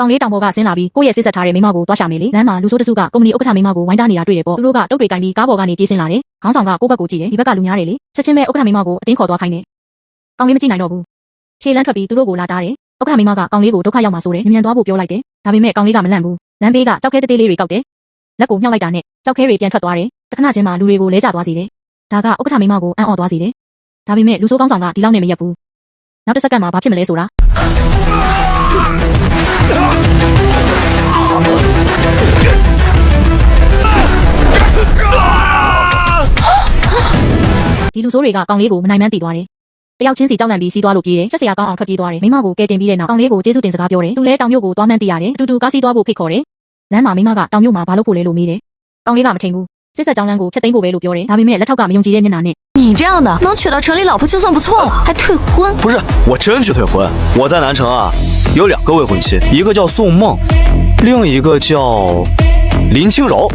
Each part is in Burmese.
ကောင်လေးတောင်ပေါ်ကဆင်းလာပြီးကိုယ့်ရဲ့စစ်ဆက်ထားတဲ့မိမကိုတွားရှာမယ်လေလမ်းမှာလူဆိုးတစုကကုမ္ပဏီဥက္ကဋ္ဌမိမကိုဝိုင်းတားနေတာတွေ့တယ်ပေါ့သူတို့ကတုတ်တွေကင်ပြီးကားပေါ်ကနေပြေးဆင်းလာတယ်ခေါင်းဆောင်ကကိုယ့်ဘက်ကိုကြည့်တယ်ဒီဘက်ကလူများတယ်လေချက်ချင်းပဲဥက္ကဋ္ဌမိမကိုအတင်းခေါ်သွားခိုင်းတယ်ကောင်လေးမကြည့်နိုင်တော့ဘူးခြေလန်းထွက်ပြီးသူတို့ကိုလာတားတယ်ဥက္ကဋ္ဌမိမကကောင်လေးကိုဒုက္ခရောက်မှာဆိုတယ်မြန်သွားဖို့ပြောလိုက်တယ်ဒါပေမဲ့ကောင်လေးကမလန့်ဘူးလမ်းဘေးကကြောက်ခဲတေးသေးလေးတွေကောက်တယ်လက်ကိုမြှောက်လိုက်တာနဲ့ကြောက်ခဲတွေပြန်ထွက်သွားတယ်တခဏချင်းမှလူတွေကိုလဲကျသွားစေတယ်ဒါကဥက္ကဋ္ဌမိမကိုအံ့ဩသွားစေတယ်ဒါပေမဲ့လူဆိုးကောင်းဆောင်ကဒီလောက်နဲ့မရက်ဘူးနောက်တစ်စက္ကန့်မှာဘာဖြစ်မလဲဆိုတာဒီလူဆိုးတွေကကောင်လေးကိုမနိုင်မှန်းတည်သွားတယ်တယောက်ချင်းစီကြောက်လန့်ပြီးစီးသွားလို့ပြေးတယ်ချက်စရာကောင်းအောင်ထွက်ပြေးသွားတယ်မိမကိုကဲတင်ပြီးတဲ့နောက်ကောင်လေးကိုကျေးဇူးတင်စကားပြောတယ်သူလည်းတောင်မြို့ကိုသွားမှန်းသိရတယ်အတူတူကားစီးသွားဖို့ဖိတ်ခေါ်တယ်လမ်းမှာမိမကတောင်မြို့မှာဘာလို့ဖို့လဲလို့မေးတယ်ကောင်လေးကမထိန်ဘူးစစ်ဆက်ကြောင်းလမ်းကိုဖျက်သိမ်းဖို့ပဲလို့ပြောတယ်ဒါပေမဲ့လက်ထောက်ကမယုံကြည်တဲ့မျက်နှာနဲ့你这样的能娶到城里老婆就算不错了，还退婚？不是，我真去退婚。我在南城啊，有2个未婚妻，一个叫宋梦，另一个叫林清柔。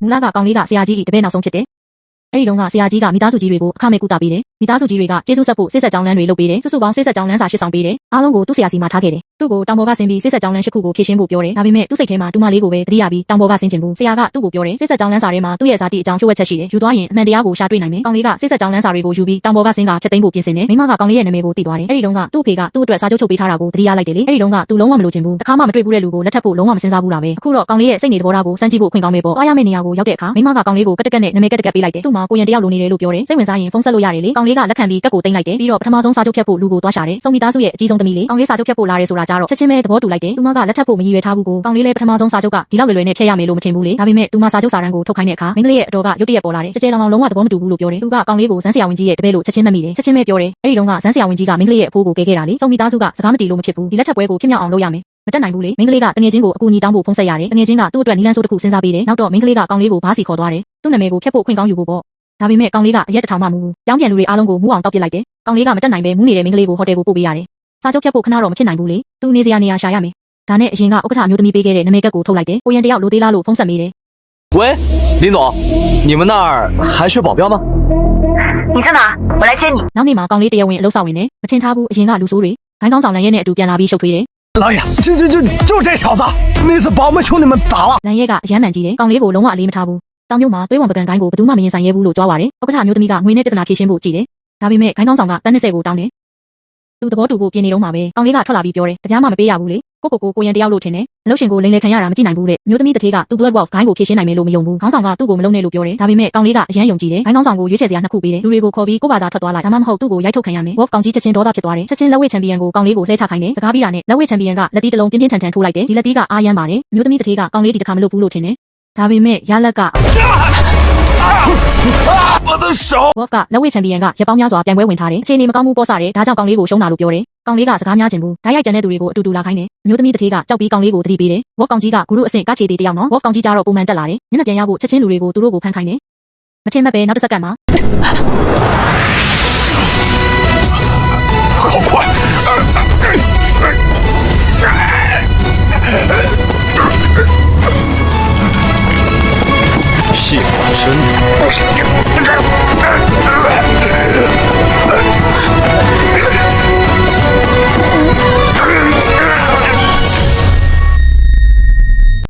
မူလကကောင်လေးကဆရာကြီးကြီးတပည့်နောက်ဆုံးဖြစ်တယ်အဲ့ဒီတုန်းကဆရာကြီးကမိသားစုကြီးတွေကိုအခမဲ့ကုသပေးတယ်မိသားစုကြီးတွေကကျေးဇူးဆက်ဖို့စစ်ဆက်ကြောင်းလမ်းတွေလုပ်ပေးတယ်စုစုပေါင်းစစ်ဆက်ကြောင်းလမ်းစာ8ဆောင်ပေးတယ်အားလုံးကိုသူ့ဆရာစီမှာထားခဲ့တယ်သူ့ကိုတောင်ပေါ်ကဆင်းပြီးစစ်ဆက်ကြောင်းလမ်း8ခုကိုဖြည့်ရှင်းဖို့ပြောတယ်ဒါပေမဲ့သူ့စိတ်ထဲမှာတူမလေးကိုပဲတတိယပြီးတောင်ပေါ်ကဆင်းချင်ဘူးဆရာကသူ့ကိုပြောတယ်စစ်ဆက်ကြောင်းလမ်းစာထဲမှာသူ့ရဲ့ဇာတိအကြောင်းဖြို့ဝက်ချက်ရှိတယ်ယူသွားရင်အမှန်တရားကိုရှာတွေ့နိုင်မယ်ကောင်လေးကစစ်ဆက်ကြောင်းလမ်းစာတွေကိုယူပြီးတောင်ပေါ်ကဆင်းကဖျက်သိမ်းဖို့ပြင်ဆင်တယ်မိမကကောင်လေးရဲ့နာမည်ကိုသိသွားတယ်အဲ့ဒီတုန်းကသူ့အဖေကသူ့အတွက်စာချုပ်ချုပ်ပေးထားတာကိုတတိယလိုက်တယ်လေအဲ့ဒီတုန်းကသူလုံးဝမလိုချင်ဘူးတစ်ခါမှမတွေ့ဘူးတဲ့လူကိုလက်ထပ်ဖို့လုံးဝမစဉ်းစားဘူးလားပဲအခုတော့ကောင်လေးရဲ့စိတ်နေသဘောထားကိုစမ်းကြည့်ဖို့ခွင့်ကောင်းမယ်ပေါ့အားရမယ့်နေရာကိုရောက်တဲ့အခါမိမကကောင်လေးကိုကက်ကက်နဲ့နာမည်ကက်ကက်ပေးလိုက်တယ်သူ့မှာကိုရင်တယောက်လိုနေတယ်လို့ပြောတယ်စိတ်ဝင်စားရင်ဖုန်းဆက်လို့ရတယ်လေကောင်လေးကလက်ခံပြီးကက်ကိုတင်လိုက်တယ်ပြီးတော့ပထမဆုံးစာချုပ်ဖြတ်ဖို့လူကိုတွားရှာတယ်စုံမိသားစုရဲ့အကြီးဆုံးသမီးလေးကောင်လေးစာချုပ်ဖြတ်ဖို့လာတယ်ဆိုတာကြတော့ချက်ချင်းပဲသဘောတူလိုက်တယ်သူမကလက်ထပ်ဖို့မရည်ရွယ်ထားဘူးကိုကောင်လေးလည်းပထမဆုံးစာချုပ်ကဒီလောက်လွယ်လွယ်နဲ့ဖြတ်ရမယ်လို့မထင်ဘူးလေဒါပေမဲ့သူမစာချုပ်စာတမ်းကိုထုတ်ခိုင်းတဲ့အခါမင်းကလေးရဲ့အတော်ကရုတ်တရက်ပေါ်လာတယ်ကြဲကြဲလောင်လောင်လုံးဝသဘောမတူဘူးလို့ပြောတယ်သူကကောင်လေးကိုဇန်းဆရာဝန်ကြီးရဲ့တပည့်လို့ချက်ချင်းမှတ်မိတယ်ချက်ချင်းပဲပြောတယ်အဲ့ဒီတုန်းကဇန်းဆရာဝန်ကြီးကမင်းကလေးရဲ့အဖိုးကိုကဲခဲ့တာလေစုံမိသားစုကစကားမတီလို့မဖြစ်ဘူးဒီလက်ထပ်ပွဲကိုဖြစ်မြောက်အောင်လုပ်ရမယ်မတက်နိုင်ဘူးလေမင်းကလေးကတငယ်ချင်းကိုအကူအညီတောင်းဖို့ဖုန်းဆက်ရတယ်တငယ်ချင်းကသူ့အတွက်နီလန်းဆိုးတစ်ခုစဉ်းစားပေးတယ်နောက်တော့မင်းကလေးကကောင်လေးကိုဘားစီခေါ်သွားတယ်သူ့နာမည်ကိုဖျက်ဖို့ခွင့်ကောင်းယူဖို့ပေါ့ဒါပေမဲ့ကောင်လေးကအရက်တထောင်မှမူဘူးပြောင်းပြန်လူတွေအားလုံးကိုမူးအောင်တောက်ပစ်လိုက်တယ်ကောင်လေးကမတက်နိုင်ပဲမူးနေတဲ့မင်းကလေးကိုဟိုတယ်ကိုပို့ပေးရတယ်စာချုပ်ဖြတ်ဖို့ခဏတော့မဖြစ်နိုင်ဘူးလေသူနေစရာနေရာရှာရမယ်ဒါနဲ့အရင်ကဥက္ကဋ္ဌမျိုးသမီးပေးခဲ့တဲ့နာမည်ကက်ကိုထုတ်လိုက်တယ်ကိုရင်တယောက်လိုသေးလားလို့ဖုန်းဆက်မေးတယ်喂，林总，你们那儿还缺保镖吗？你在哪？我来接你。နောက်နေ့မှာကောင်လေးတရားဝင်အလုပ်ဆောင်ဝင်တယ်မထင်ထားဘူးအရင်ကလူဆိုးတွေဂိုင်းကောင်းဆောင်လန်ရဲနဲ့အတူပြန်လာပြီးရှုပ်ထွေးတယ်老爷，就这小子，那次把我们兄弟们打了。လန်ရဲကအရမ်းမှန်ကြီးတယ်ကောင်လေးကိုလုံးဝအလေးမထားဘူးတောင်မြို့မှာသွေးဝံပကံဂိုင်းကိုဘယ်သူမှမရင်ဆိုင်ရဲဘူးလို့ကြွားပါတယ်ဥက္ကဋ္ဌမျိုးသမီးကငွေနဲ့ပြဿနာဖြေရှင်းဖို့ကြည်တယ်ဒါပေမဲ့ဂိုင်းကောင်းဆောင်ကတန်း20ကိုတောင်းတယ်သူသဘောတူဖို့ပြင်နေတော့မှာပဲကောင်လေးကထွက်လာပြီးပြောတယ်တပြားမှမပေးရဘူးလေကိုရင်တယောက်လို့ထင်တယ်အလုပ်ရှင်ကိုလိန်လေခံရတာမကြည့်နိုင်ဘူးတဲ့မျိုးသမီးတစ်ထေးကသူ blood wolf ဂိုင်းကိုဖြေရှင်းနိုင်မယ်လို့မယုံဘူးခေါင်းဆောင်ကသူ့ကိုမလုံးနဲ့လို့ပြောတယ်ဒါပေမဲ့ကောင်လေးကအရန်ယုံကြည်တယ်ဂိုင်းကောင်းဆောင်ကိုရွေးချယ်စရာ2ခုပေးတယ်လူတွေကိုခေါ်ပြီးကိုဘာသာထွက်သွားလိုက်ဒါမှမဟုတ်သူ့ကိုရိုက်ထုတ်ခံရမယ် wolf ကောင်ကြီးချက်ချင်းဒေါသဖြစ်သွားတယ်ချက်ချင်းလက်ဝဲချန်ပီယံကိုကောင်လေးကိုလှဲချခိုင်းတယ်စကားပြီးတာနဲ့လက်ဝဲချန်ပီယံကလက်တီးတစ်လုံးပြင်းပြင်းထန်ထန်ထိုးလိုက်တယ်ဒီလက်တီးကအားရမ်းပါတယ်မျိုးသမီးတစ်ထေးကကောင်လေးဒီတစ်ခါမလုပ်ဘူးလို့ထင်တယ်ဒါပေမဲ့ရလက်က我的手！ wolf ကလက်ဝဲချန်ပီယံကရပောင်းများစွာပြန်ပွဲဝင်ထားတယ်အခြေအနေမကောင်းဘူးပေါ့စားတယ်ဒါကြောင့်ကောင်လေးကိုရှုံးတာလို့ပြောတယ်ကောင်လေးကစကားများချင်ဘူးဓာတ်ရိုက်ကြံတဲ့သူတွေကိုအတူတူလာခိုင်းတယ်မျိုးသမီးတစ်ထေးကကြောက်ပြီးကောင်လေးကိုသတိပေးတယ် wolf ကောင်ကြီးကဂုရုအဆင့်ကချေတီတယောက်နော် wolf ကောင်ကြီးကြတော့ပုံမှန်တက်လာတယ်ညနေပြန်ရဖို့ချက်ချင်းလူတွေကိုသူတို့ကိုဖမ်းခိုင်းတယ်မထင်မှတ်ပဲနောက်တစ်စက္ကန့်မှာ好快！屁股真